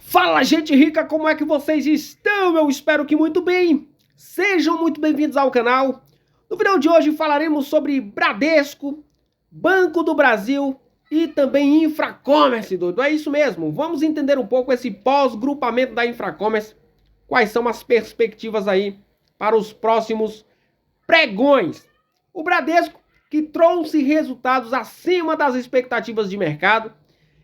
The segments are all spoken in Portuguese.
Fala, gente rica, como é que vocês estão? Eu espero que muito bem. Sejam muito bem-vindos ao canal. No vídeo de hoje falaremos sobre Bradesco, Banco do Brasil e também Infracommerce, doido. É isso mesmo. Vamos entender um pouco esse pós-grupamento da Infracommerce. Quais são as perspectivas aí para os próximos pregões. O Bradesco, que trouxe resultados acima das expectativas de mercado.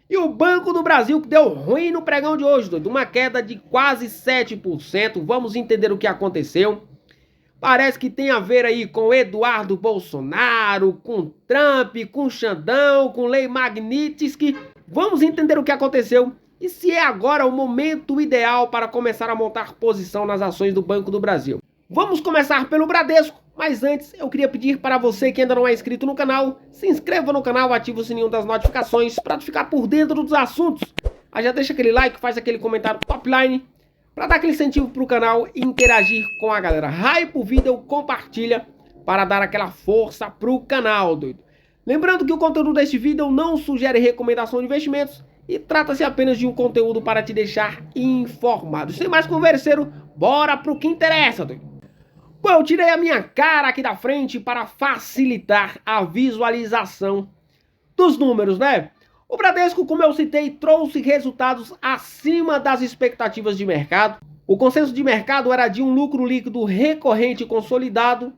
E o Banco do Brasil, que deu ruim no pregão de hoje, doido. Uma queda de quase 7%. Vamos entender o que aconteceu. Parece que tem a ver aí com Eduardo Bolsonaro, com Trump, com Xandão, com Lei Magnitsky. Vamos entender o que aconteceu e se é agora o momento ideal para começar a montar posição nas ações do Banco do Brasil. Vamos começar pelo Bradesco, mas antes eu queria pedir para você que ainda não é inscrito no canal, se inscreva no canal, ative o sininho das notificações para ficar por dentro dos assuntos. Aí já deixa aquele like, faz aquele comentário top line, para dar aquele incentivo para o canal e interagir com a galera. Hype o vídeo, compartilha para dar aquela força para o canal, doido. Lembrando que o conteúdo deste vídeo não sugere recomendação de investimentos e trata-se apenas de um conteúdo para te deixar informado. Sem mais converseiro, bora pro que interessa, doido. Bom, eu tirei a minha cara aqui da frente para facilitar a visualização dos números, né? O Bradesco, como eu citei, trouxe resultados acima das expectativas de mercado. O consenso de mercado era de um lucro líquido recorrente consolidado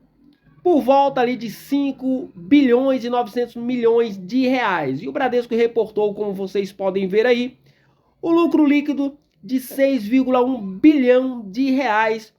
por volta ali de 5 bilhões e 900 milhões de reais. E o Bradesco reportou, como vocês podem ver aí, o lucro líquido de 6,1 bilhão de reais.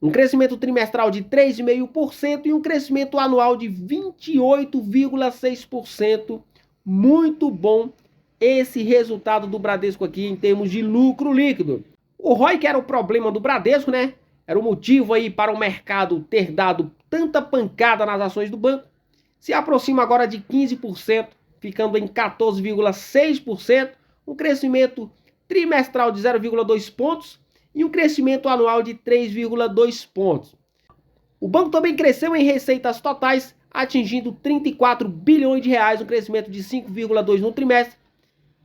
Um crescimento trimestral de 3,5% e um crescimento anual de 28,6%. Muito bom esse resultado do Bradesco aqui em termos de lucro líquido. O ROI, que era o problema do Bradesco, né? Era o motivo aí para o mercado ter dado tanta pancada nas ações do banco. Se aproxima agora de 15%, ficando em 14,6%. Um crescimento trimestral de 0,2 pontos. E um crescimento anual de 3,2 pontos. O banco também cresceu em receitas totais, atingindo 34 bilhões de reais, um crescimento de 5,2% no trimestre,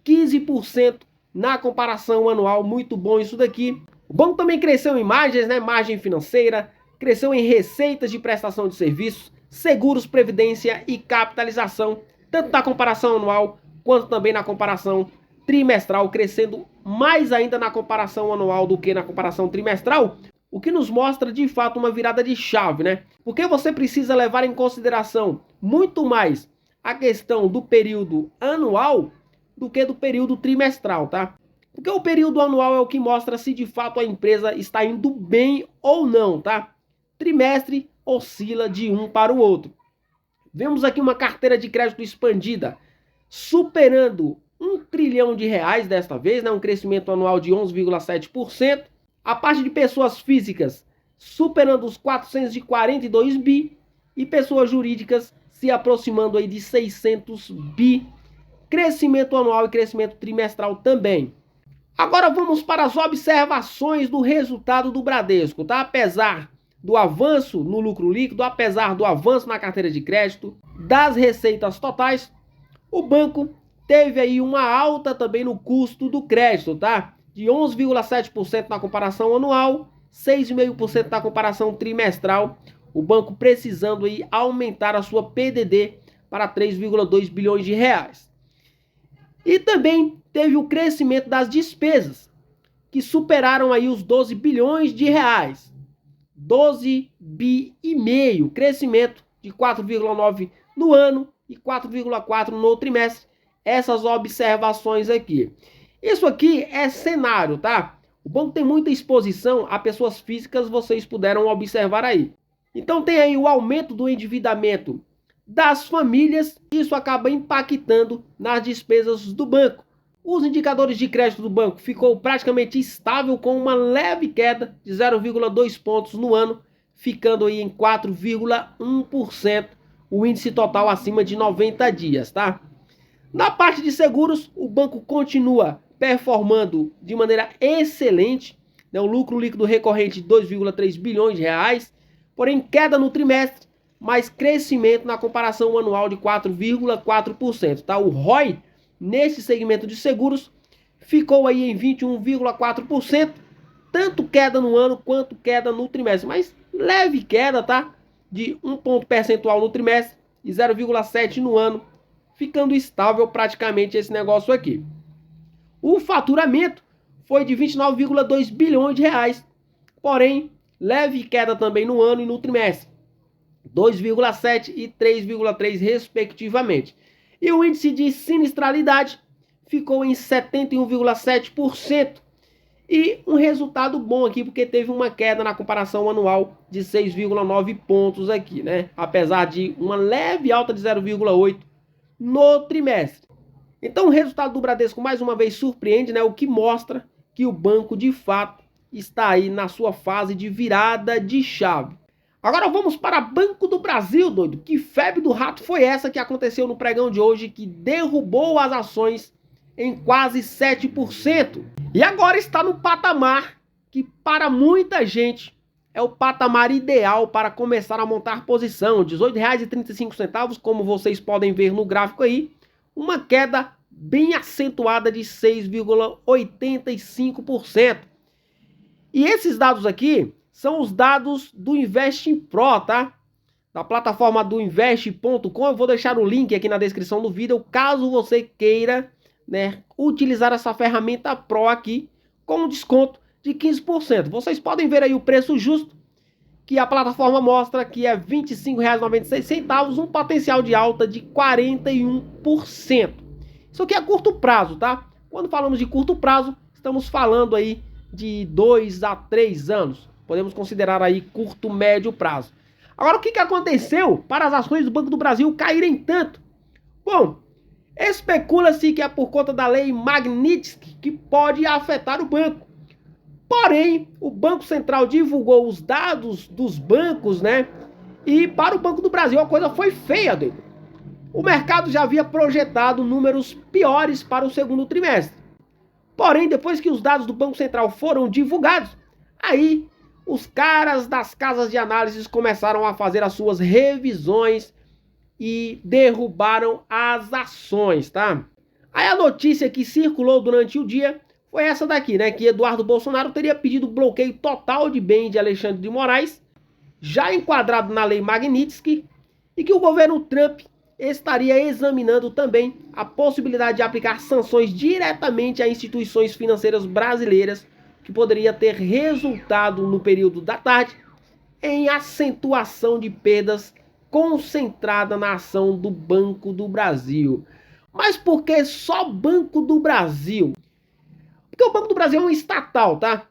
15% na comparação anual, muito bom isso daqui. O banco também cresceu em margens, né? Margem financeira, cresceu em receitas de prestação de serviços, seguros, previdência e capitalização, tanto na comparação anual quanto também na comparação trimestral, crescendo mais ainda na comparação anual do que na comparação trimestral, o que nos mostra de fato uma virada de chave, né? Porque você precisa levar em consideração muito mais a questão do período anual do que do período trimestral, tá? Porque o período anual é o que mostra se de fato a empresa está indo bem ou não, tá? Trimestre oscila de um para o outro. Vemos aqui uma carteira de crédito expandida, superando 1 trilhão de reais desta vez, né? Um crescimento anual de 11,7%. A parte de pessoas físicas superando os 442 bi e pessoas jurídicas se aproximando aí de 600 bi. Crescimento anual e crescimento trimestral também. Agora vamos para as observações do resultado do Bradesco, tá? Apesar do avanço no lucro líquido, apesar do avanço na carteira de crédito, das receitas totais, o banco teve aí uma alta também no custo do crédito, tá? De 11,7% na comparação anual, 6,5% na comparação trimestral. O banco precisando aí aumentar a sua PDD para 3,2 bilhões de reais. E também teve o crescimento das despesas, que superaram aí os 12 bilhões de reais. 12 bi e meio, crescimento de 4,9 no ano e 4,4 no trimestre. Essas observações aqui. Isso aqui é cenário, tá? O banco tem muita exposição a pessoas físicas, vocês puderam observar aí. Então tem aí o aumento do endividamento das famílias, isso acaba impactando nas despesas do banco. Os indicadores de crédito do banco ficou praticamente estável com uma leve queda de 0,2 pontos no ano, ficando aí em 4,1%, o índice total acima de 90 dias, tá? Na parte de seguros, o banco continua performando de maneira excelente, né? O lucro líquido recorrente de 2,3 bilhões de reais, porém queda no trimestre, mas crescimento na comparação anual de 4,4%, tá? O ROI nesse segmento de seguros ficou aí em 21,4%, tanto queda no ano quanto queda no trimestre, mas leve queda, tá? De 1 ponto percentual no trimestre e 0,7 no ano, ficando estável praticamente esse negócio aqui. O faturamento foi de 29,2 bilhões de reais, porém, leve queda também no ano e no trimestre, 2,7 e 3,3 respectivamente. E o índice de sinistralidade ficou em 71,7%. E um resultado bom aqui, porque teve uma queda na comparação anual de 6,9 pontos aqui, né? Apesar de uma leve alta de 0,8 no trimestre. Então o resultado do Bradesco mais uma vez surpreende, né? O que mostra que o banco de fato está aí na sua fase de virada de chave. Agora vamos para Banco do Brasil, doido. Que febre do rato foi essa que aconteceu no pregão de hoje, que derrubou as ações em quase 7%. E agora está no patamar que para muita gente é o patamar ideal para começar a montar posição. R$ 18,35, como vocês podem ver no gráfico aí. Uma queda bem acentuada de 6,85%. E esses dados aqui são os dados do InvestimPro, tá? Da plataforma do invest.com. Eu vou deixar o link aqui na descrição do vídeo, caso você queira, né, utilizar essa ferramenta Pro aqui com um desconto de 15%. Vocês podem ver aí o preço justo que a plataforma mostra, que é R$ 25,96, um potencial de alta de 41%. Isso aqui é curto prazo, tá? Quando falamos de curto prazo, estamos falando aí de 2 a 3 anos. Podemos considerar aí curto, médio prazo. Agora, o que aconteceu para as ações do Banco do Brasil caírem tanto? Bom, especula-se que é por conta da lei Magnitsky que pode afetar o banco. Porém, o Banco Central divulgou os dados dos bancos, né? E para o Banco do Brasil a coisa foi feia, doido. O mercado já havia projetado números piores para o segundo trimestre. Porém, depois que os dados do Banco Central foram divulgados, aí os caras das casas de análises começaram a fazer as suas revisões e derrubaram as ações, tá? Aí a notícia que circulou durante o dia foi essa daqui, né? Que Eduardo Bolsonaro teria pedido bloqueio total de bens de Alexandre de Moraes, já enquadrado na lei Magnitsky, e que o governo Trump estaria examinando também a possibilidade de aplicar sanções diretamente a instituições financeiras brasileiras, que poderia ter resultado no período da tarde em acentuação de perdas concentrada na ação do Banco do Brasil. Mas por que só Banco do Brasil? Porque o Banco do Brasil é uma estatal, tá?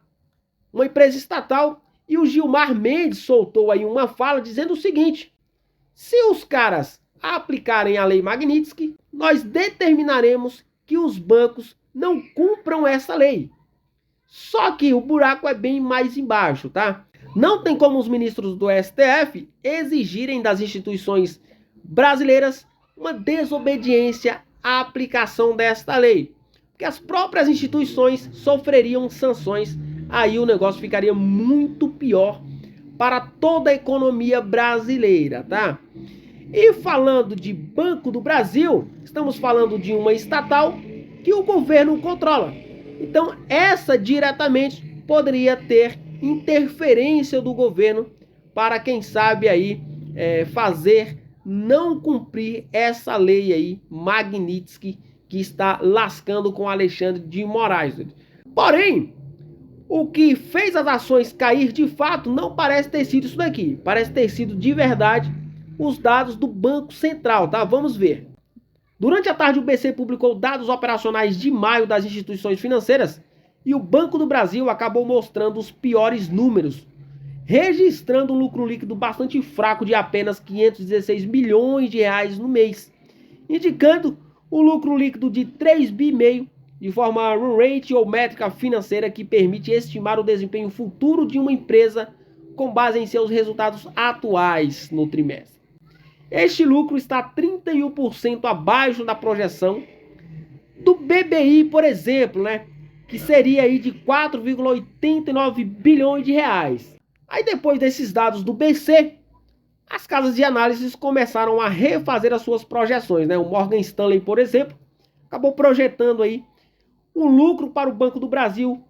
Uma empresa estatal, e o Gilmar Mendes soltou aí uma fala dizendo o seguinte: se os caras aplicarem a lei Magnitsky, nós determinaremos que os bancos não cumpram essa lei. Só que o buraco é bem mais embaixo, tá? Não tem como os ministros do STF exigirem das instituições brasileiras uma desobediência à aplicação desta lei, porque as próprias instituições sofreriam sanções, aí o negócio ficaria muito pior para toda a economia brasileira, tá? E falando de Banco do Brasil, estamos falando de uma estatal que o governo controla. Então essa diretamente poderia ter interferência do governo para, quem sabe aí, fazer não cumprir essa lei aí Magnitsky, que está lascando com Alexandre de Moraes. Porém, o que fez as ações cair de fato não parece ter sido isso daqui. Parece ter sido de verdade os dados do Banco Central, tá? Vamos ver. Durante a tarde, o BC publicou dados operacionais de maio das instituições financeiras e o Banco do Brasil acabou mostrando os piores números, registrando um lucro líquido bastante fraco de apenas 516 milhões de reais no mês, indicando um lucro líquido de 3,5 bi, de forma run rate ou métrica financeira que permite estimar o desempenho futuro de uma empresa com base em seus resultados atuais no trimestre. Este lucro está 31% abaixo da projeção do BBI, por exemplo, né? Que seria aí de 4,89 bilhões de reais. Aí depois desses dados do BC, as casas de análises começaram a refazer as suas projeções, né? O Morgan Stanley, por exemplo, acabou projetando aí um lucro para o Banco do Brasil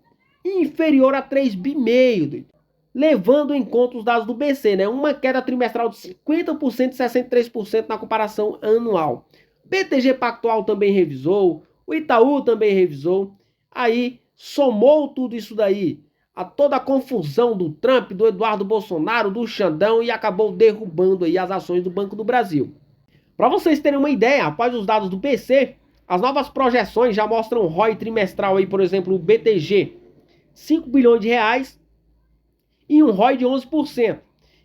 inferior a 3,5 bi, levando em conta os dados do BC, né? Uma queda trimestral de 50% e 63% na comparação anual. BTG Pactual também revisou, o Itaú também revisou, aí somou tudo isso daí a toda a confusão do Trump, do Eduardo Bolsonaro, do Xandão e acabou derrubando aí as ações do Banco do Brasil. Para vocês terem uma ideia, após os dados do BC, as novas projeções já mostram ROI trimestral aí, por exemplo, o BTG, 5 bilhões de reais e um ROI de 11%.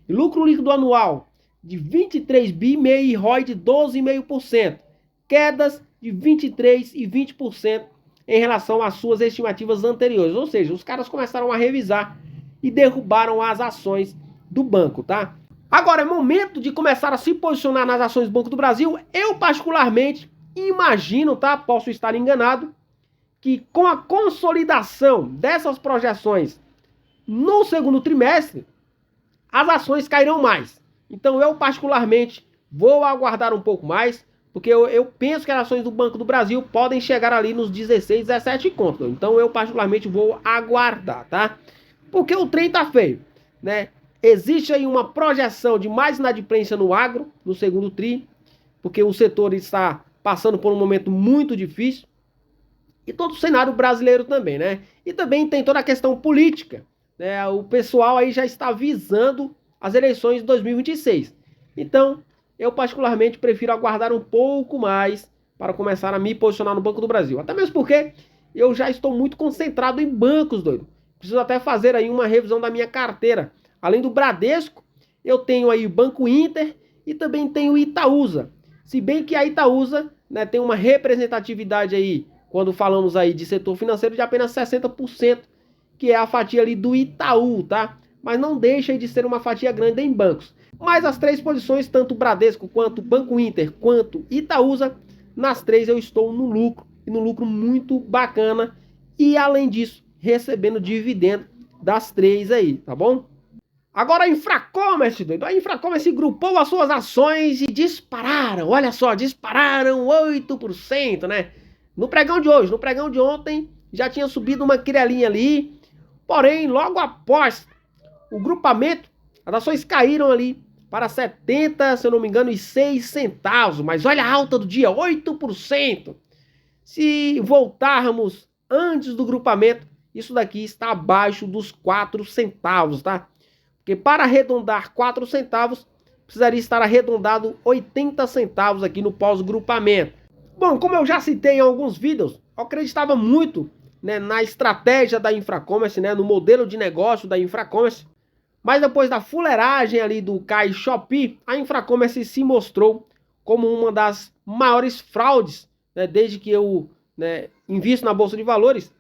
E lucro líquido anual de 23 bi e ROI de 12,5%. Quedas de 23% e 20% em relação às suas estimativas anteriores. Ou seja, os caras começaram a revisar e derrubaram as ações do banco, tá? Agora é momento de começar a se posicionar nas ações do Banco do Brasil. Eu particularmente imagino, tá? Posso estar enganado, que com a consolidação dessas projeções no segundo trimestre, as ações cairão mais. Então eu particularmente vou aguardar um pouco mais, porque eu penso que as ações do Banco do Brasil podem chegar ali nos 16, 17 contos. Então eu particularmente vou aguardar, tá? Porque o trem tá feio, né? Existe aí uma projeção de mais inadimplência no agro, no segundo tri, porque o setor está passando por um momento muito difícil. E todo o cenário brasileiro também, né? E também tem toda a questão política, né? O pessoal aí já está visando as eleições de 2026. Então, eu particularmente prefiro aguardar um pouco mais para começar a me posicionar no Banco do Brasil. Até mesmo porque eu já estou muito concentrado em bancos, doido. Preciso até fazer aí uma revisão da minha carteira. Além do Bradesco, eu tenho aí o Banco Inter e também tenho o Itaúsa. Se bem que a Itaúsa, né, tem uma representatividade aí, quando falamos aí de setor financeiro, de apenas 60%, que é a fatia ali do Itaú, tá? Mas não deixa de ser uma fatia grande em bancos. Mas as três posições, tanto Bradesco, quanto Banco Inter, quanto Itaúsa, nas três eu estou no lucro, e no lucro muito bacana, e além disso, recebendo dividendo das três aí, tá bom? Agora a Infracommerce, doido. A Infracommerce grupou as suas ações e dispararam, olha só, dispararam 8%, né? No pregão de hoje, no pregão de ontem, já tinha subido uma quirelinha ali, porém, logo após o grupamento, as ações caíram ali para 70, se eu não me engano, e 6 centavos. Mas olha a alta do dia, 8%. Se voltarmos antes do grupamento, isso daqui está abaixo dos 4 centavos, tá? Porque para arredondar 4 centavos, precisaria estar arredondado 80 centavos aqui no pós-grupamento. Bom, como eu já citei em alguns vídeos, eu acreditava muito, né, na estratégia da Infracommerce, né, no modelo de negócio da Infracommerce. Mas depois da fuleiragem ali do Kai Shopee, a Infracommerce se mostrou como uma das maiores fraudes, né, desde que eu, né, invisto na Bolsa de Valores,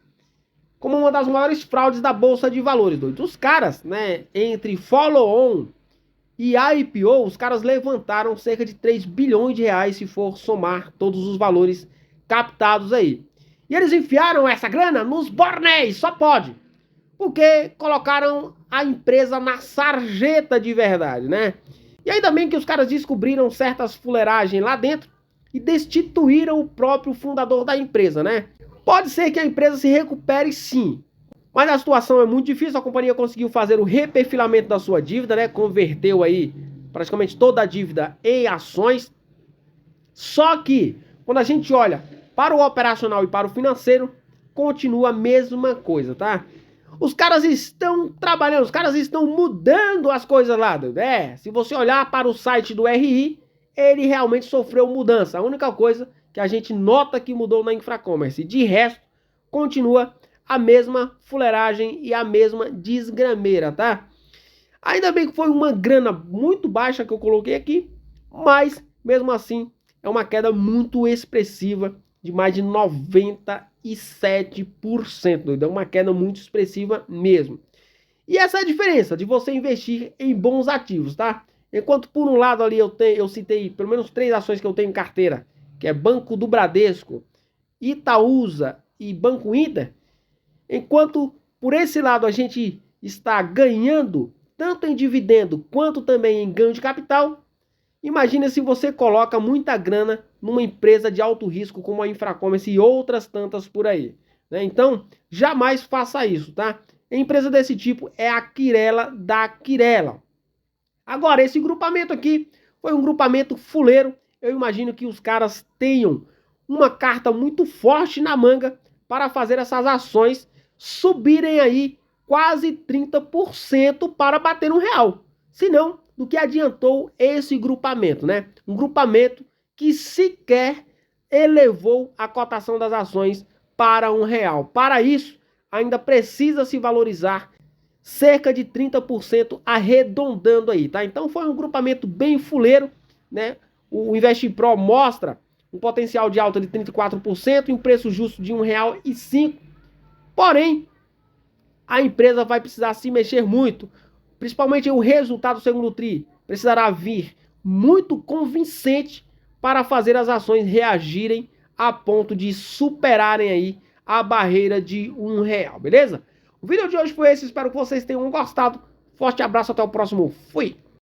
como uma das maiores fraudes da Bolsa de Valores. Os caras, né, entre follow-on e IPO, os caras levantaram cerca de 3 bilhões de reais se for somar todos os valores captados aí. E eles enfiaram essa grana nos bornéis, só pode. Porque colocaram a empresa na sarjeta de verdade, né? E ainda bem que os caras descobriram certas fuleiragens lá dentro e destituíram o próprio fundador da empresa, né? Pode ser que a empresa se recupere sim, mas a situação é muito difícil. A companhia conseguiu fazer o reperfilamento da sua dívida, né? Converteu aí praticamente toda a dívida em ações. Só que, quando a gente olha para o operacional e para o financeiro, continua a mesma coisa, tá? Os caras estão trabalhando, os caras estão mudando as coisas lá. Se você olhar para o site do RI, ele realmente sofreu mudança. A única coisa que a gente nota que mudou na Infracommerce, de resto, continua a mesma fuleiragem e a mesma desgrameira, tá? Ainda bem que foi uma grana muito baixa que eu coloquei aqui, mas mesmo assim é uma queda muito expressiva de mais de 97%, é uma queda muito expressiva mesmo. E essa é a diferença de você investir em bons ativos, tá? Enquanto por um lado ali eu citei pelo menos 3 ações que eu tenho em carteira, que é Banco do Bradesco, Itaúsa e Banco Inter, enquanto por esse lado a gente está ganhando tanto em dividendo quanto também em ganho de capital, imagina se você coloca muita grana numa empresa de alto risco como a Infracommerce e outras tantas por aí. né? Então, jamais faça isso, tá? Empresa desse tipo é a Quirela da Quirela. Agora, esse grupamento aqui foi um grupamento fuleiro. Eu imagino que os caras tenham uma carta muito forte na manga para fazer essas ações subirem aí quase 30% para bater R$1. Senão, do que adiantou esse grupamento, né? Um grupamento que sequer elevou a cotação das ações para R$1. Para isso, ainda precisa se valorizar cerca de 30% arredondando aí, tá? Então foi um grupamento bem fuleiro, né? O InvestiPro mostra um potencial de alta de 34% e um preço justo de R$1,05. Porém, a empresa vai precisar se mexer muito, principalmente o resultado do segundo tri precisará vir muito convincente para fazer as ações reagirem a ponto de superarem aí a barreira de R$1, beleza? O vídeo de hoje foi esse, espero que vocês tenham gostado. Forte abraço, até o próximo. Fui!